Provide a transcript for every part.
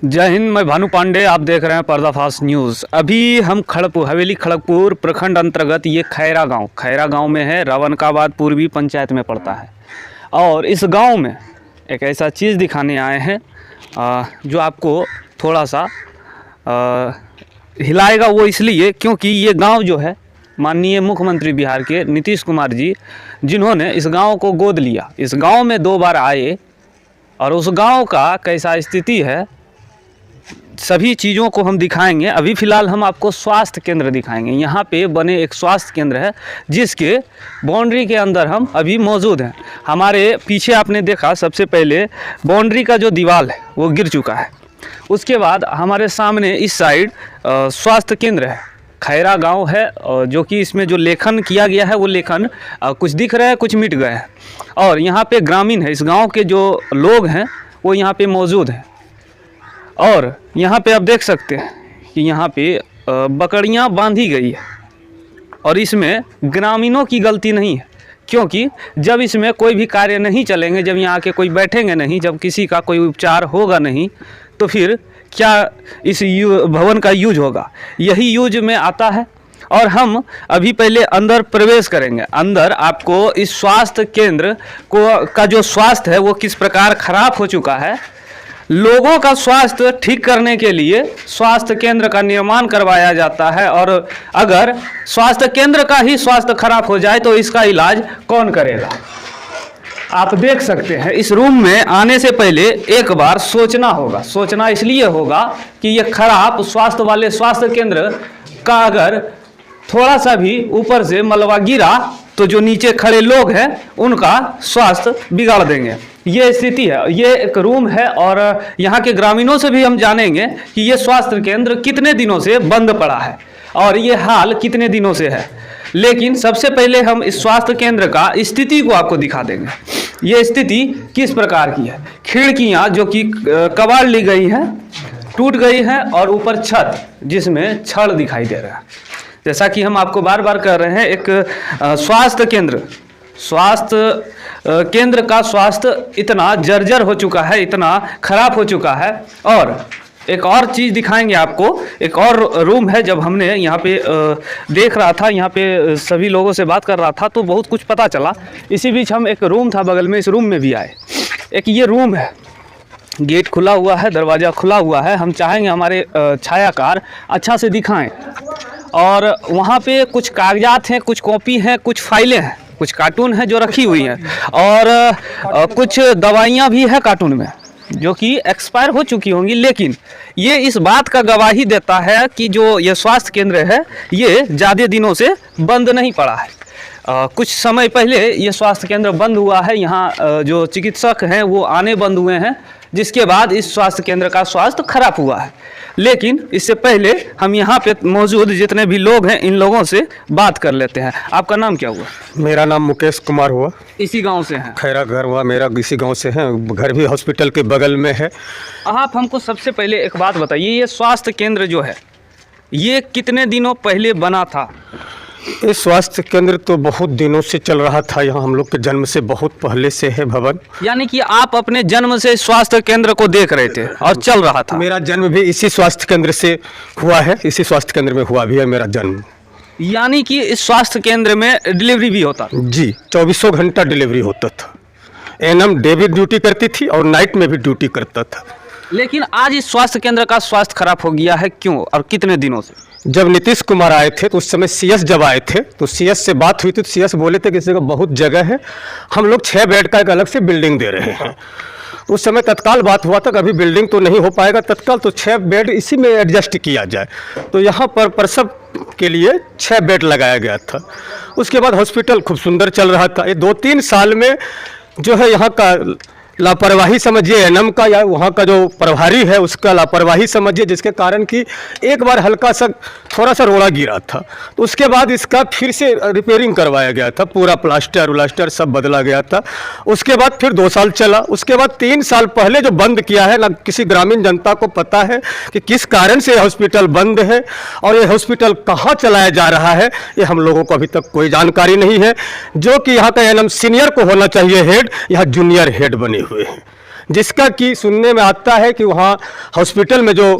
जय हिंद। मैं भानु पांडे, आप देख रहे हैं पर्दाफाश न्यूज़। अभी हम हवेली खड़गपुर प्रखंड अंतर्गत ये खैरा गांव में है। रावणकाबाद पूर्वी पंचायत में पड़ता है। और इस गांव में एक ऐसा चीज़ दिखाने आए हैं जो आपको थोड़ा सा हिलाएगा। वो इसलिए क्योंकि ये गांव जो है माननीय मुख्यमंत्री बिहार के नीतीश कुमार जी, जिन्होंने इस गांव को गोद लिया, इस गांव में 2 बार आए और उस गांव का कैसा स्थिति है सभी चीज़ों को हम दिखाएंगे। अभी फ़िलहाल हम आपको स्वास्थ्य केंद्र दिखाएंगे। यहाँ पे बने एक स्वास्थ्य केंद्र है जिसके बाउंड्री के अंदर हम अभी मौजूद हैं। हमारे पीछे आपने देखा सबसे पहले बाउंड्री का जो दीवार है वो गिर चुका है। उसके बाद हमारे सामने इस साइड स्वास्थ्य केंद्र है, खैरा गांव है, जो कि इसमें जो लेखन किया गया है वो लेखन कुछ दिख रहा है, कुछ मिट गए हैं। और यहाँ पे ग्रामीण है, इस गांव के जो लोग हैं वो यहाँ पे मौजूद हैं। और यहाँ पे आप देख सकते हैं कि यहाँ पे बकरियाँ बांधी गई है और इसमें ग्रामीणों की गलती नहीं है, क्योंकि जब इसमें कोई भी कार्य नहीं चलेंगे, जब यहाँ आके कोई बैठेंगे नहीं, जब किसी का कोई उपचार होगा नहीं, तो फिर क्या इस भवन का यूज होगा? यही यूज में आता है। और हम अभी पहले अंदर प्रवेश करेंगे। अंदर आपको इस स्वास्थ्य केंद्र का जो स्वास्थ्य है वो किस प्रकार खराब हो चुका है, लोगों का स्वास्थ्य ठीक करने के लिए स्वास्थ्य केंद्र का निर्माण करवाया जाता है। और अगर स्वास्थ्य केंद्र का ही स्वास्थ्य खराब हो जाए तो इसका इलाज कौन करेगा? आप देख सकते हैं इस रूम में आने से पहले एक बार सोचना होगा। सोचना इसलिए होगा कि ये खराब स्वास्थ्य वाले स्वास्थ्य केंद्र का अगर थोड़ा सा भी ऊपर से मलबा गिरा तो जो नीचे खड़े लोग हैं उनका स्वास्थ्य बिगाड़ देंगे। ये स्थिति है। ये एक रूम है और यहाँ के ग्रामीणों से भी हम जानेंगे कि ये स्वास्थ्य केंद्र कितने दिनों से बंद पड़ा है और ये हाल कितने दिनों से है। लेकिन सबसे पहले हम इस स्वास्थ्य केंद्र का स्थिति को आपको दिखा देंगे। ये स्थिति किस प्रकार की है। खिड़कियाँ जो कि कबाड़ ली गई हैं, टूट गई हैं और ऊपर छत जिसमें छड़ दिखाई दे रहा है। जैसा कि हम आपको बार बार कह रहे हैं, एक स्वास्थ्य केंद्र का स्वास्थ्य इतना जर्जर हो चुका है, इतना खराब हो चुका है। और एक और चीज़ दिखाएंगे आपको। एक और रूम है। जब हमने यहाँ पे देख रहा था, यहाँ पे सभी लोगों से बात कर रहा था तो बहुत कुछ पता चला। इसी बीच हम एक रूम था बगल में, इस रूम में भी आए। एक ये रूम है, गेट खुला हुआ है, दरवाज़ा खुला हुआ है। हम चाहेंगे हमारे छायाकार अच्छा से दिखाएं। और वहाँ पे कुछ कागजात हैं, कुछ कॉपी हैं, कुछ फाइलें हैं, कुछ कार्टून है जो रखी हुई हैं और कुछ दवाइयाँ भी है कार्टून में जो कि एक्सपायर हो चुकी होंगी। लेकिन ये इस बात का गवाही देता है कि जो ये स्वास्थ्य केंद्र है ये ज़्यादा दिनों से बंद नहीं पड़ा है। कुछ समय पहले ये स्वास्थ्य केंद्र बंद हुआ है। यहाँ जो चिकित्सक हैं वो आने बंद हुए हैं, जिसके बाद इस स्वास्थ्य केंद्र का स्वास्थ्य खराब हुआ है। लेकिन इससे पहले हम यहाँ पे मौजूद जितने भी लोग हैं इन लोगों से बात कर लेते हैं। आपका नाम क्या हुआ? मेरा नाम मुकेश कुमार हुआ। इसी गांव से हैं? खैरा घर हुआ मेरा, इसी गांव से है। घर भी हॉस्पिटल के बगल में है। आप हमको सबसे पहले एक बात बताइए, ये स्वास्थ्य केंद्र जो है ये कितने दिनों पहले बना था? ये स्वास्थ्य केंद्र तो बहुत दिनों से चल रहा था। यहाँ हम लोग के जन्म से बहुत पहले से है भवन। यानी कि आप अपने जन्म से स्वास्थ्य केंद्र को देख रहे थे और चल रहा था? मेरा जन्म भी इसी स्वास्थ्य केंद्र से हुआ है, इसी स्वास्थ्य केंद्र में हुआ भी है मेरा जन्म। यानी कि इस स्वास्थ्य केंद्र में डिलीवरी भी होता? जी, 24 घंटा डिलीवरी होता था। एएनएम डे भी ड्यूटी करती थी और नाइट में भी ड्यूटी करता था। लेकिन आज इस स्वास्थ्य केंद्र का स्वास्थ्य खराब हो गया है, क्यों और कितने दिनों से? जब नीतीश कुमार आए थे तो उस समय सीएस जब आए थे तो सीएस से बात हुई थी तो सीएस बोले थे कि इस जगह बहुत जगह है, हम लोग 6 बेड का एक अलग से बिल्डिंग दे रहे हैं। तो उस समय तत्काल बात हुआ था कि अभी बिल्डिंग तो नहीं हो पाएगा तत्काल, तो 6 बेड इसी में एडजस्ट किया जाए। तो यहाँ पर प्रसव के लिए 6 बेड लगाया गया था। उसके बाद हॉस्पिटल खूब सुंदर चल रहा था। ये 2-3 साल में जो है यहाँ का लापरवाही समझिए, एएनएम का या वहाँ का जो प्रभारी है उसका लापरवाही समझिए, जिसके कारण कि एक बार हल्का सा थोड़ा सा रोड़ा गिरा था तो उसके बाद इसका फिर से रिपेयरिंग करवाया गया था, पूरा प्लास्टर उलास्टर सब बदला गया था। उसके बाद फिर 2 साल चला। उसके बाद 3 साल पहले जो बंद किया है ना, किसी ग्रामीण जनता को पता है कि किस कारण से हॉस्पिटल बंद है और ये हॉस्पिटल कहाँ चलाया जा रहा है, ये हम लोगों को अभी तक कोई जानकारी नहीं है। जो कि यहाँ का एएनएम सीनियर को होना चाहिए हेड, यहाँ जूनियर हेड बने हुए हैं। जिसका कि सुनने में आता है कि वहाँ हॉस्पिटल में जो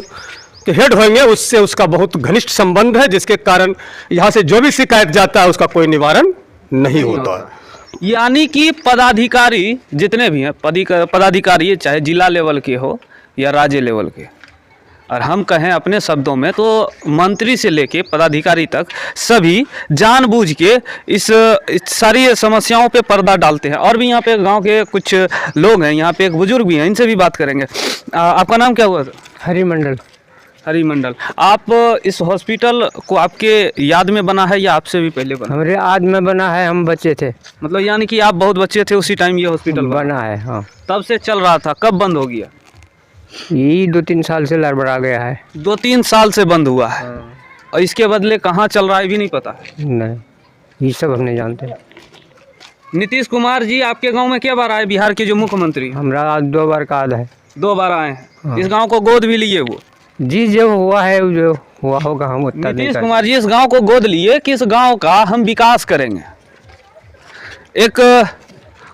हेड होंगे उससे उसका बहुत घनिष्ठ संबंध है, जिसके कारण यहाँ से जो भी शिकायत जाता है उसका कोई निवारण नहीं होता है। यानी कि पदाधिकारी जितने भी हैं, पदाधिकारी चाहे जिला लेवल के हो या राज्य लेवल के, और हम कहें अपने शब्दों में तो मंत्री से लेके पदाधिकारी तक सभी जानबूझ के इस सारी समस्याओं पे पर्दा डालते हैं। और भी यहाँ पे गांव के कुछ लोग हैं, यहाँ पे एक बुजुर्ग भी हैं, इनसे भी बात करेंगे। आपका नाम क्या हुआ? हरिमंडल। हरिमंडल। आप इस हॉस्पिटल को आपके याद में बना है या आपसे भी पहले बना? हमारे याद में बना है, हम बच्चे थे। मतलब यानी कि आप बहुत बच्चे थे उसी टाइम ये हॉस्पिटल बना है। हाँ, तब से चल रहा था। कब बंद हो गया? यही 2-3 साल से लड़बड़ा गया है। 2-3 साल से बंद हुआ है। और इसके बदले कहाँ चल रहा है भी नहीं पता। नहीं, ये सब हम नहीं जानते। नीतीश कुमार जी आपके गांव में क्या बार आए? बिहार के जो मुख्यमंत्री, हमरा 2 बार का है। 2 बार आए हैं। हाँ। इस गांव को गोद भी लिए वो? जी, जो हुआ है, जो हुआ होगा, हम उतना नहीं नीतीश कर। कुमार जी इस गांव को गोद लिए कि इस गांव का हम विकास करेंगे। एक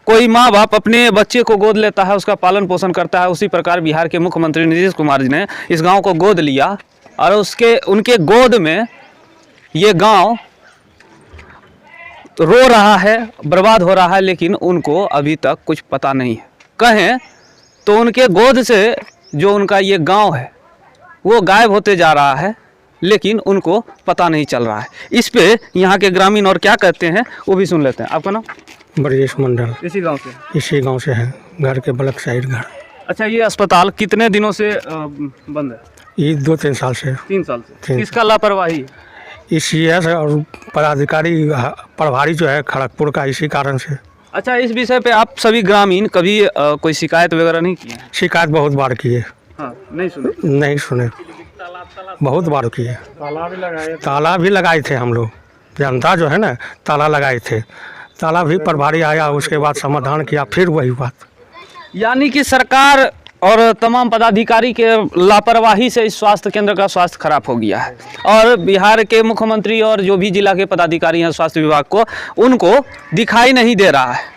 कोई माँ बाप अपने बच्चे को गोद लेता है, उसका पालन पोषण करता है, उसी प्रकार बिहार के मुख्यमंत्री नीतीश कुमार जी ने इस गांव को गोद लिया और उनके गोद में ये गांव रो रहा है, बर्बाद हो रहा है, लेकिन उनको अभी तक कुछ पता नहीं है। कहें तो उनके गोद से जो उनका ये गांव है वो गायब होते जा रहा है, लेकिन उनको पता नहीं चल रहा है। इस पे यहाँ के ग्रामीण और क्या कहते हैं वो भी सुन लेते हैं। आपका नाम? ब्रजेश मंडल। इसी गांव से? इसी गांव से है, घर के बलक साइड घर। अच्छा, ये अस्पताल कितने दिनों से बंद है? ये 2-3 साल से। 3 साल से। 3 किसका लापरवाही? इसी है और पदाधिकारी प्रभारी जो है खड़गपुर का, इसी कारण से। अच्छा, इस विषय पे आप सभी ग्रामीण कभी कोई शिकायत वगैरह नहीं किए? शिकायत बहुत बार की है। हाँ, नहीं सुने? नहीं सुने, बहुत बार किए। ताला भी लगाए थे हम लोग, जनता जो है ना ताला लगाए थे। ताला भी प्रभारी आया, उसके बाद समाधान किया, फिर वही बात। यानी कि सरकार और तमाम पदाधिकारी के लापरवाही से इस स्वास्थ्य केंद्र का स्वास्थ्य खराब हो गया है। और बिहार के मुख्यमंत्री और जो भी जिला के पदाधिकारी हैं स्वास्थ्य विभाग को, उनको दिखाई नहीं दे रहा है।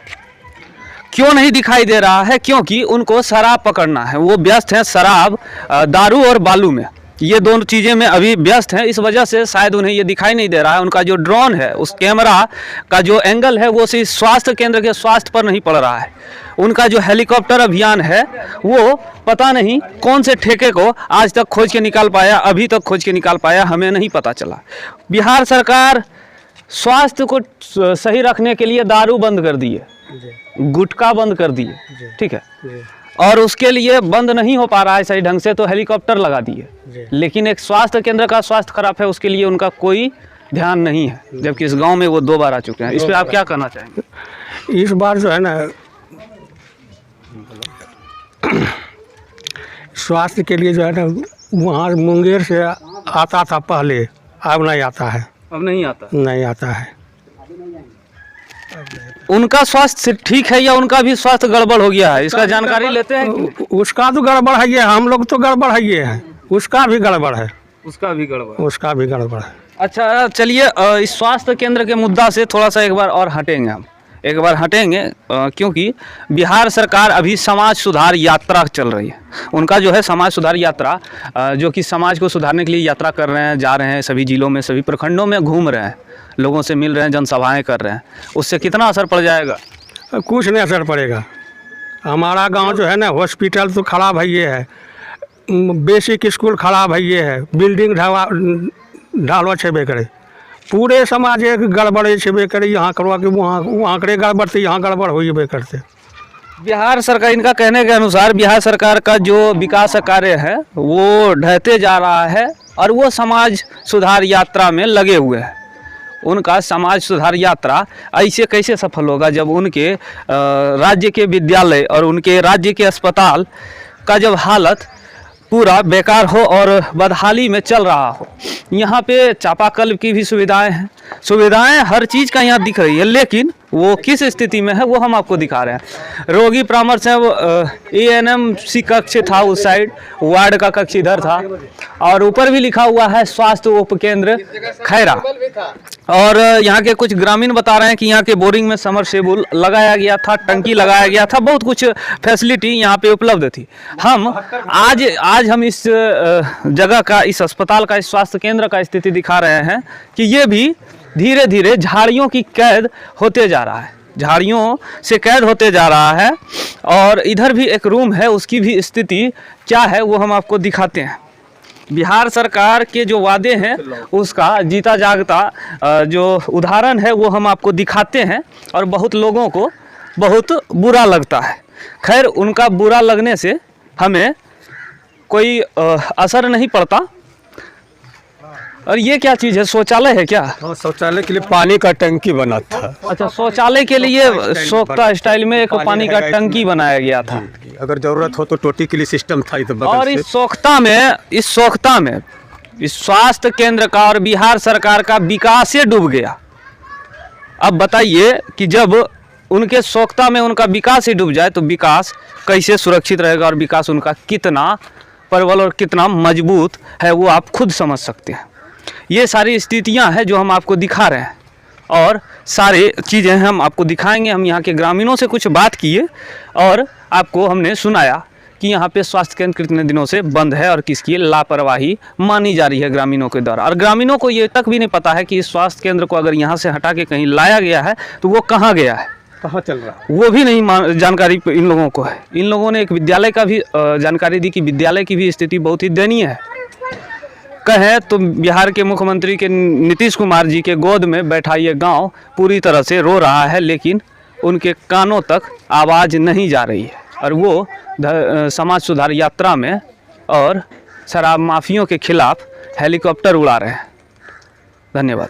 क्यों नहीं दिखाई दे रहा है? क्योंकि उनको शराब पकड़ना है। वो व्यस्त हैं शराब, दारू और बालू में, ये दोनों चीज़ें में अभी व्यस्त हैं। इस वजह से शायद उन्हें ये दिखाई नहीं दे रहा है। उनका जो ड्रोन है, उस कैमरा का जो एंगल है वो सिर्फ स्वास्थ्य केंद्र के स्वास्थ्य पर नहीं पड़ रहा है। उनका जो हेलीकॉप्टर अभियान है वो पता नहीं कौन से ठेके को आज तक खोज के निकाल पाया, अभी तक खोज के निकाल पाया, हमें नहीं पता चला। बिहार सरकार स्वास्थ्य को सही रखने के लिए दारू बंद कर दी है, गुटखा बंद कर दिए, ठीक है, और उसके लिए बंद नहीं हो पा रहा है सही ढंग से, तो हेलीकॉप्टर लगा दिए। लेकिन एक स्वास्थ्य केंद्र का स्वास्थ्य खराब है, उसके लिए उनका कोई ध्यान नहीं है, जबकि इस गांव में वो 2 बार आ चुके हैं। इस पे आप क्या कहना चाहेंगे? इस बार जो है ना स्वास्थ्य के लिए जो है ना, वहाँ मुंगेर से आता था पहले, अब नहीं आता है। अब नहीं आता? नहीं आता है। उनका स्वास्थ्य ठीक है या उनका भी स्वास्थ्य गड़बड़ हो गया है? इसका जानकारी लेते हैं। उसका तो गड़बड़ है, ये हम लोग तो गड़बड़ है, ये है उसका भी गड़बड़ है। उसका भी गड़बड़? उसका भी गड़बड़ है। अच्छा, चलिए इस स्वास्थ्य केंद्र के मुद्दा से थोड़ा सा एक बार और हटेंगे हम, क्योंकि बिहार सरकार अभी समाज सुधार यात्रा चल रही है। उनका जो है समाज सुधार यात्रा, जो कि समाज को सुधारने के लिए यात्रा कर रहे हैं, जा रहे हैं सभी जिलों में, सभी प्रखंडों में घूम रहे हैं, लोगों से मिल रहे हैं, जनसभाएं कर रहे हैं। उससे कितना असर पड़ जाएगा? कुछ नहीं असर पड़ेगा। हमारा गांव जो है ना, हॉस्पिटल तो खराब है, ये है, बेसिक स्कूल खराब है, ये है, बिल्डिंग ढालवा छेबे करे, पूरे समाज एक गड़बड़े छेबे करे, यहाँ करवा के वहाँ करे गड़बड़, तो यहाँ गड़बड़ हो करते। बिहार सरकार, इनका कहने के अनुसार बिहार सरकार का जो विकास कार्य है वो ढहते जा रहा है और वो समाज सुधार यात्रा में लगे हुए हैं। उनका समाज सुधार यात्रा ऐसे कैसे सफल होगा जब उनके राज्य के विद्यालय और उनके राज्य के अस्पताल का जब हालत पूरा बेकार हो और बदहाली में चल रहा हो। यहाँ पे चापाकल की भी सुविधाएं हैं, सुविधाएं हर चीज़ का यहाँ दिख रही है, लेकिन वो किस स्थिति में है वो हम आपको दिखा रहे हैं। रोगी परामर्श है, वो ANMC कक्ष था उस साइड, वार्ड का कक्ष इधर था, और ऊपर भी लिखा हुआ है स्वास्थ्य उपकेंद्र खैरा। और यहाँ के कुछ ग्रामीण बता रहे हैं कि यहाँ के बोरिंग में समरसेबुल लगाया गया था, टंकी लगाया गया था, बहुत कुछ फैसिलिटी यहाँ पे उपलब्ध थी। हम आज हम इस जगह का, इस अस्पताल का, इस स्वास्थ्य केंद्र का स्थिति दिखा रहे हैं कि ये भी धीरे धीरे झाड़ियों की कैद होते जा रहा है, झाड़ियों से कैद होते जा रहा है। और इधर भी एक रूम है, उसकी भी स्थिति क्या है वो हम आपको दिखाते हैं। बिहार सरकार के जो वादे हैं उसका जीता जागता जो उदाहरण है वो हम आपको दिखाते हैं, और बहुत लोगों को बहुत बुरा लगता है। खैर, उनका बुरा लगने से हमें कोई असर नहीं पड़ता। और ये क्या चीज़ है, शौचालय है क्या? हाँ, शौचालय के लिए पानी का टंकी बना था। अच्छा, शौचालय के लिए सोख्ता स्टाइल में एक पानी का टंकी बनाया गया था। अगर जरूरत हो तो टोटी के लिए सिस्टम था इधर बगल और से। इस सोख्ता में इस स्वास्थ्य केंद्र का और बिहार सरकार का विकास ही डूब गया। अब बताइए कि जब उनके सोख्ता में उनका विकास ही डूब जाए तो विकास कैसे सुरक्षित रहेगा, और विकास उनका कितना प्रबल और कितना मजबूत है वो आप खुद समझ सकते हैं। ये सारी स्थितियां हैं जो हम आपको दिखा रहे हैं, और सारी चीज़ें हम आपको दिखाएंगे। हम यहाँ के ग्रामीणों से कुछ बात किए और आपको हमने सुनाया कि यहाँ पे स्वास्थ्य केंद्र कितने दिनों से बंद है और किसकी लापरवाही मानी जा रही है ग्रामीणों के द्वारा। और ग्रामीणों को ये तक भी नहीं पता है कि इस स्वास्थ्य केंद्र को अगर यहाँ से हटा के कहीं लाया गया है तो वो कहाँ गया है, कहाँ चल रहा है, वो भी नहीं जानकारी इन लोगों को है। इन लोगों ने एक विद्यालय का भी जानकारी दी कि विद्यालय की भी स्थिति बहुत ही दयनीय है। कहें तो बिहार के मुख्यमंत्री के नीतीश कुमार जी के गोद में बैठा ये गांव पूरी तरह से रो रहा है, लेकिन उनके कानों तक आवाज़ नहीं जा रही है, और वो समाज सुधार यात्रा में और शराब माफियों के खिलाफ हेलीकॉप्टर उड़ा रहे हैं। धन्यवाद।